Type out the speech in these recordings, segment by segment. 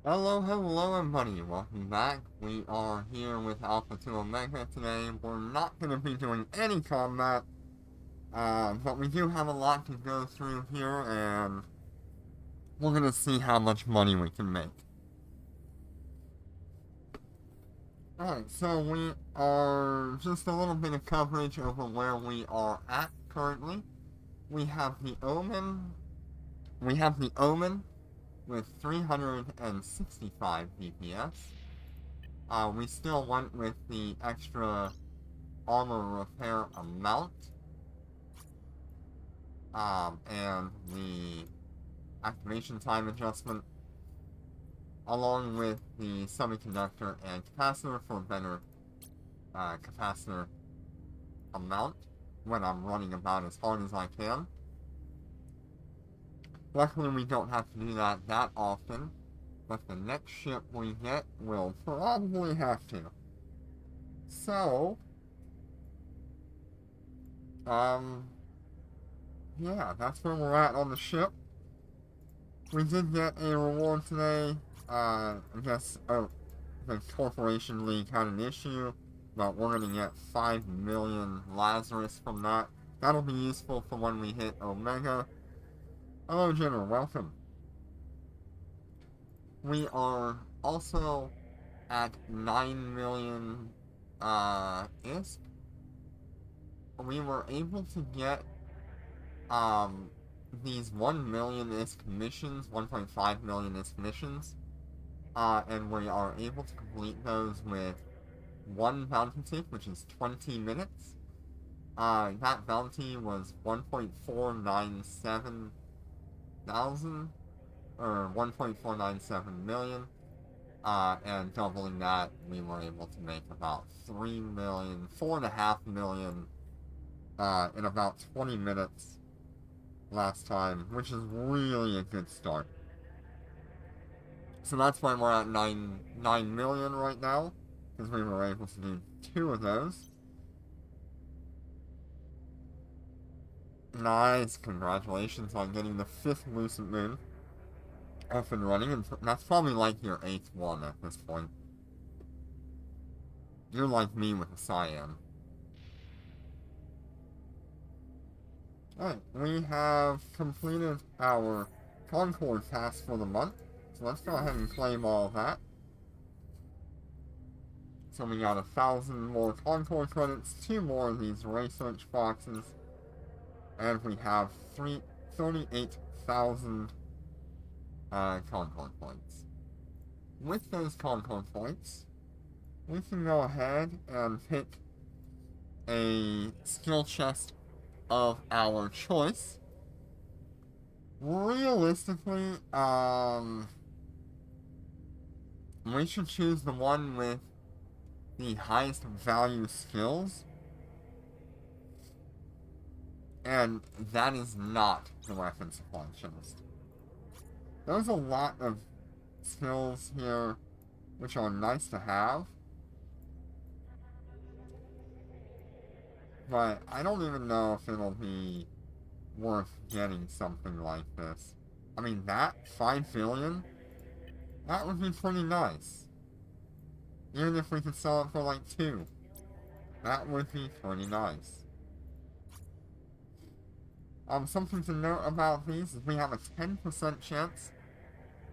Hello everybody, welcome back. We are here with Alpha 2 Omega today. We're not going to be doing any combat, but we do have a lot to go through here, and we're going to see how much money we can make. Alright, so we are just a little bit of coverage over where we are at currently. We have the Omen. With 365 DPS. We still went with the extra armor repair amount, and the activation time adjustment, along with the semiconductor and capacitor for better capacitor amount when I'm running about as hard as I can. Luckily, we don't have to do that often, but the next ship we get will probably have to. So, yeah, that's where we're at on the ship. We did get a reward today. I guess, the Corporation League had an issue, but we're gonna get 5 million Lazarus from that. That'll be useful for when we hit Omega. Hello, General, welcome. We are also at 9 million, ISK. We were able to get, these 1 million ISK missions, 1.5 million ISK missions, and we are able to complete those with one bounty tick, which is 20 minutes. That bounty was 1.497 thousand, or 1.497 million, and doubling that, we were able to make about 3 million, 4.5 million, in about 20 minutes last time, which is really a good start. So that's why we're at 9 million right now, because we were able to do 2 of those. Nice, congratulations on getting the 5th Lucent Moon up and running, and that's probably like your 8th one at this point. You're like me with a Cyan. Alright, we have completed our Concord task for the month, so let's go ahead and claim all of that. So we got 1,000 more Concord credits, 2 more of these research boxes, and we have 38,000 Concord points. With those Concord points, we can go ahead and pick a skill chest of our choice. Realistically, we should choose the one with the highest value skills, and that is not the weapon supply chest. There's a lot of skills here which are nice to have, but I don't even know if it'll be worth getting something like this. I mean, that 5 billion, that would be pretty nice. Even if we could sell it for like 2, that would be pretty nice. Something to note about these is we have a 10% chance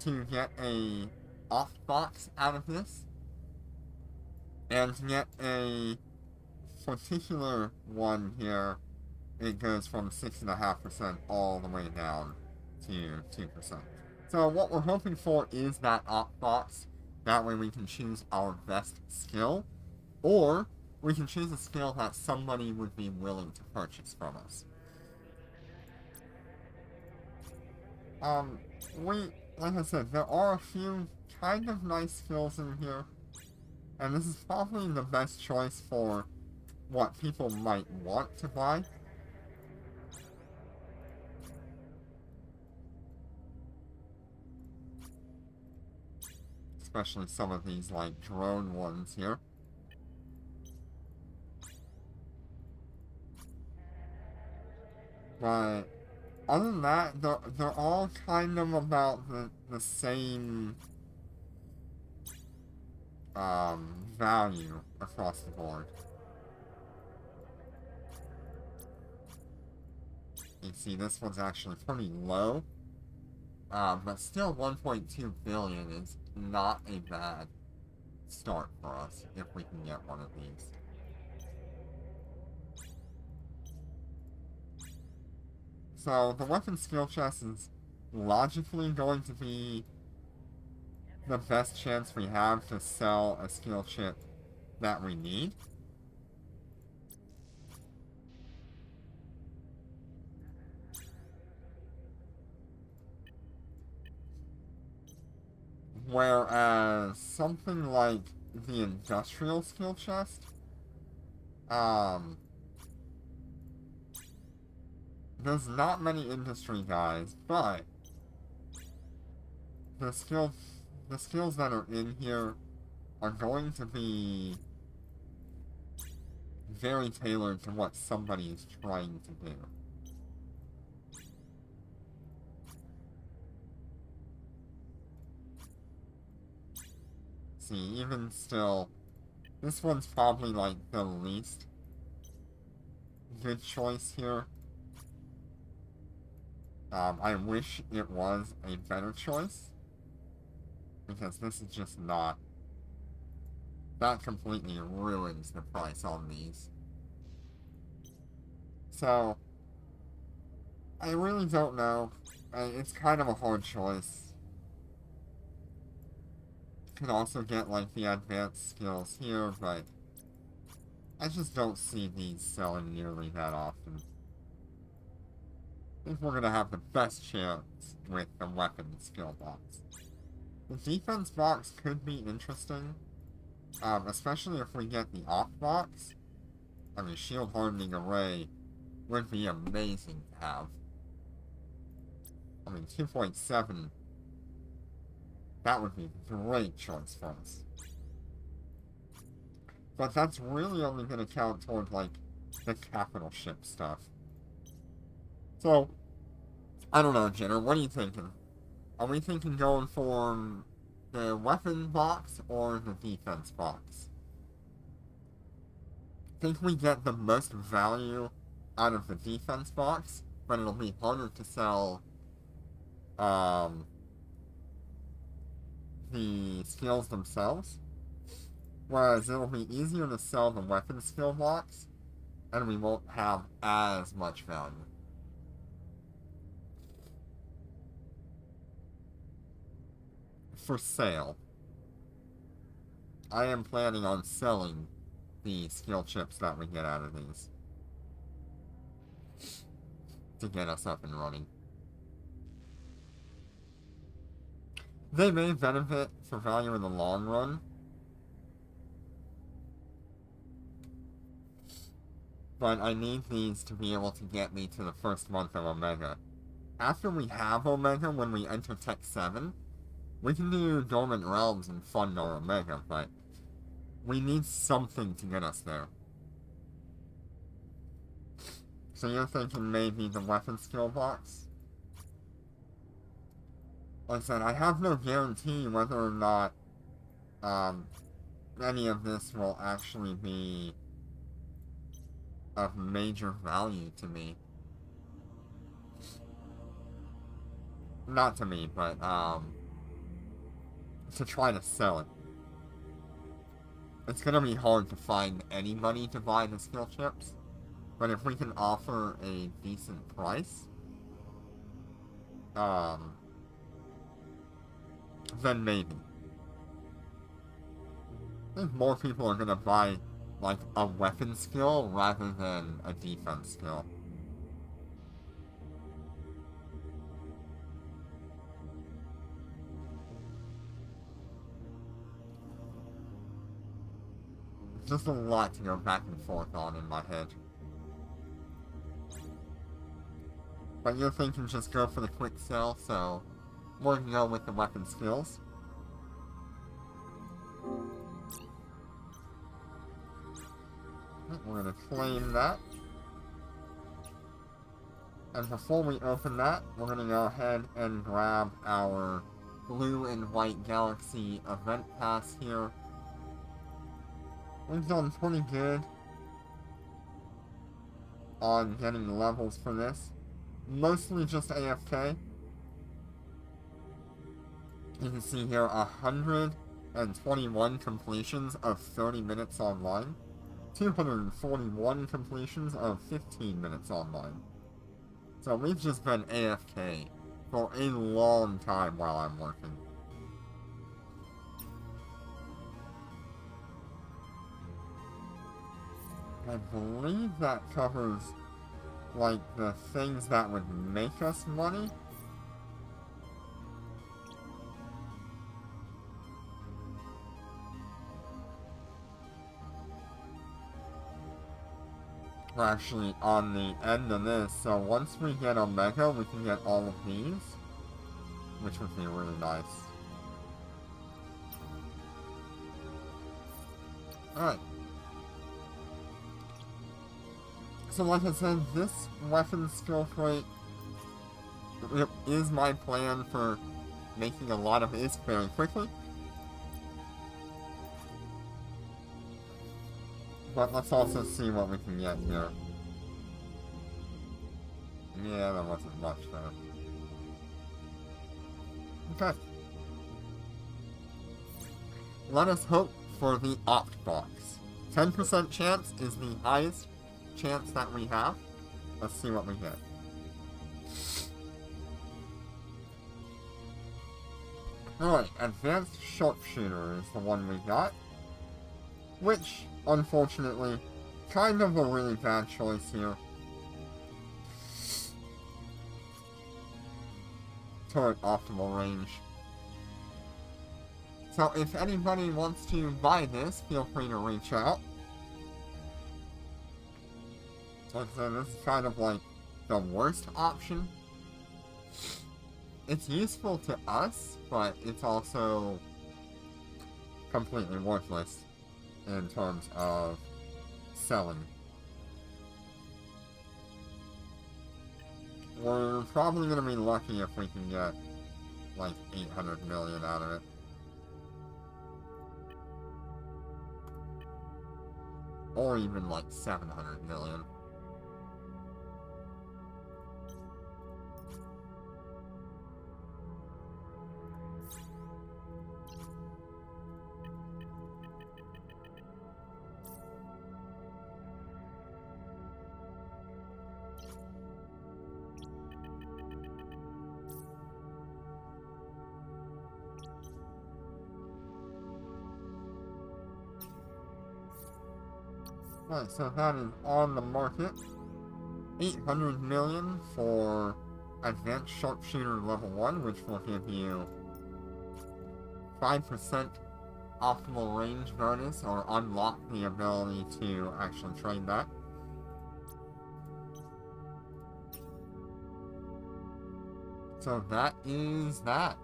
to get a off box out of this, and to get a particular one here, it goes from 6.5% all the way down to 2%. So what we're hoping for is that opt box. That way we can choose our best skill, or we can choose a skill that somebody would be willing to purchase from us. Like I said, there are a few kind of nice skills in here, and this is probably the best choice for what people might want to buy. Especially some of these, like, drone ones here. But other than that, they're all kind of about the same value across the board. You see, this one's actually pretty low. But still 1.2 billion is not a bad start for us, if we can get one of these. So, the weapon skill chest is logically going to be the best chance we have to sell a skill chip that we need. Whereas something like the industrial skill chest, there's not many industry guys, but the skills that are in here are going to be very tailored to what somebody is trying to do. See, even still, this one's probably like the least good choice here. I wish it was a better choice, because this is just not. That completely ruins the price on these. So, I really don't know. It's kind of a hard choice. Could also get like the advanced skills here, but I just don't see these selling nearly that often. I think we're gonna have the best chance with the weapon skill box. The defense box could be interesting, especially if we get the off box. I mean, shield hardening array would be amazing to have. I mean, 2.7, that would be a great choice for us. But that's really only going to count toward, like, the capital ship stuff. So, I don't know, Jenner, what are you thinking? Are we thinking going for the weapon box or the defense box? I think we get the most value out of the defense box, but it'll be harder to sell the skills themselves. Whereas it'll be easier to sell the weapon skill box, and we won't have as much value. For sale. I am planning on selling the skill chips that we get out of these to get us up and running. They may benefit for value in the long run, but I need these to be able to get me to the first month of Omega. After we have Omega, when we enter Tech 7, we can do Dormant Realms and fund our Omega, but we need something to get us there. So you're thinking maybe the weapon skill box? Like I said, I have no guarantee whether or not any of this will actually be of major value to me. Not to me, but to try to sell it. It's gonna be hard to find anybody to buy the skill chips, but if we can offer a decent price, then maybe. I think more people are gonna buy, like, a weapon skill rather than a defense skill. Just a lot to go back and forth on in my head. But you're thinking just go for the quick sell, so we're gonna go with the weapon skills. We're gonna claim that. And before we open that, we're gonna go ahead and grab our Blue and White Galaxy event pass here. we've done pretty good on getting levels for this. Mostly just AFK. You can see here 121 completions of 30 minutes online. 241 completions of 15 minutes online. So we've just been AFK for a long time while I'm working. I believe that covers, like, the things that would make us money. We're actually on the end of this, so once we get Omega, we can get all of these, which would be really nice. Alright. So like I said, this weapon skill trait is my plan for making a lot of this very quickly. But let's also see what we can get here. Yeah, there wasn't much there. Okay. Let us hope for the opt box. 10% chance is the highest chance that we have. Let's see what we get. Alright, Advanced Sharpshooter is the one we got. Which, unfortunately, kind of a really bad choice here. Turret optimal range. So if anybody wants to buy this, feel free to reach out. Like I said, this is kind of like the worst option. It's useful to us, but it's also completely worthless in terms of selling. We're probably going to be lucky if we can get like 800 million out of it. Or even like 700 million. Right, so that is on the market. 800 million for Advanced Sharpshooter level 1, which will give you 5% optimal range bonus, or unlock the ability to actually trade that. So that is that.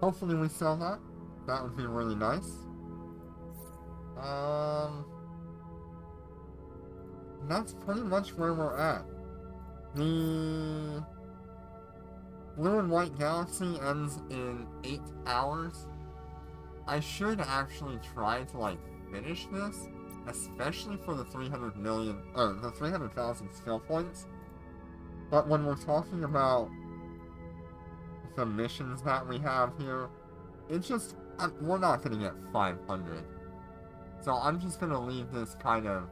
Hopefully we sell that. That would be really nice. That's pretty much where we're at. The Blue and White Galaxy ends in 8 hours. I should actually try to, like, finish this, especially for the 300 million, or the 300,000 skill points. But when we're talking about the missions that we have here, it's just, we're not gonna get 500. So I'm just gonna leave this kind of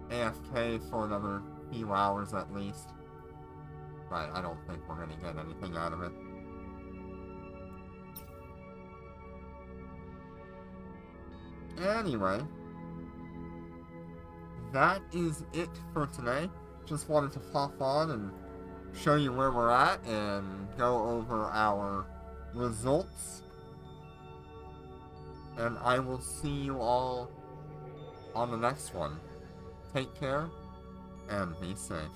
AFK for another few hours at least. But I don't think we're gonna get anything out of it. Anyway, that is it for today. Just wanted to pop on and show you where we're at and go over our results. And I will see you all on the next one. Take care and be safe.